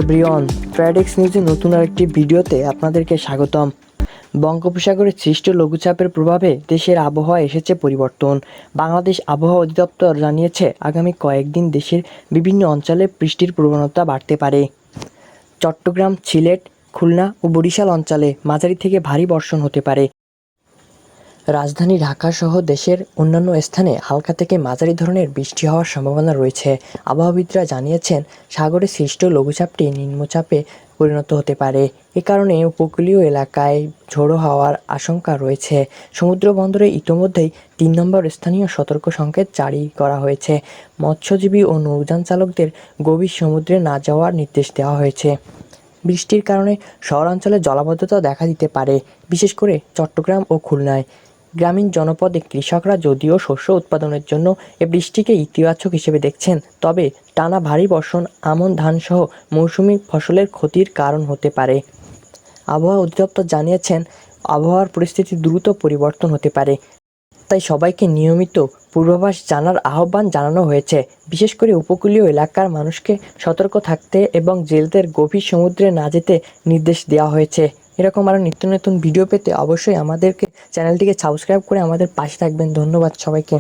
Everyone, ট্র্যাডেক্স নিউজের নতুন আরেকটি ভিডিওতে আপনাদেরকে স্বাগতম। বঙ্গোপসাগরে সৃষ্ট লঘুচাপের প্রভাবে দেশের আবহাওয়া এসেছে পরিবর্তন। বাংলাদেশ আবহাওয়া অধিদপ্তর জানিয়েছে আগামী কয়েকদিন দেশের বিভিন্ন অঞ্চলে বৃষ্টির প্রবণতা বাড়তে পারে। চট্টগ্রাম, সিলেট, খুলনা ও বরিশাল অঞ্চলে মাঝারি থেকে ভারী বর্ষণ হতে পারে। রাজধানী ঢাকাসহ দেশের অন্যান্য স্থানে হালকা থেকে মাঝারি ধরনের বৃষ্টি হওয়ার সম্ভাবনা রয়েছে। আবহাওয়াবিদরা জানিয়েছেন, সাগরে সৃষ্ট লঘুচাপটি নিম্নচাপে পরিণত হতে পারে। এ কারণে উপকূলীয় এলাকায় ঝোড়ো হাওয়ার আশঙ্কা রয়েছে। সমুদ্র বন্দরে ইতোমধ্যেই ৩ নম্বর স্থানীয় সতর্ক সংকেত জারি করা হয়েছে। মৎস্যজীবী ও নৌযান চালকদের গভীর সমুদ্রে না যাওয়ার নির্দেশ দেওয়া হয়েছে। বৃষ্টির কারণে শহরাঞ্চলে জলাবদ্ধতা দেখা দিতে পারে, বিশেষ করে চট্টগ্রাম ও খুলনায়। গ্রামীণ জনপদে কৃষকরা যদিও শস্য উৎপাদনের জন্য এ বৃষ্টিকে ইতিবাচক হিসেবে দেখছেন, তবে টানা ভারী বর্ষণ আমন ধানসহ মৌসুমি ফসলের ক্ষতির কারণ হতে পারে। আবহাওয়া অধিদপ্তর জানিয়েছেন, আবহাওয়ার পরিস্থিতি দ্রুত পরিবর্তন হতে পারে, তাই সবাইকে নিয়মিত পূর্বাভাস জানার আহ্বান জানানো হয়েছে। বিশেষ করে উপকূলীয় এলাকার মানুষকে সতর্ক থাকতে এবং জেলেদের গভীর সমুদ্রে না যেতে নির্দেশ দেওয়া হয়েছে। এরকম আরও নিত্য নতুন ভিডিও পেতে অবশ্যই আমাদেরকে চ্যানেলটিকে সাবস্ক্রাইব করে আমাদের পাশে থাকবেন। ধন্যবাদ সবাইকে।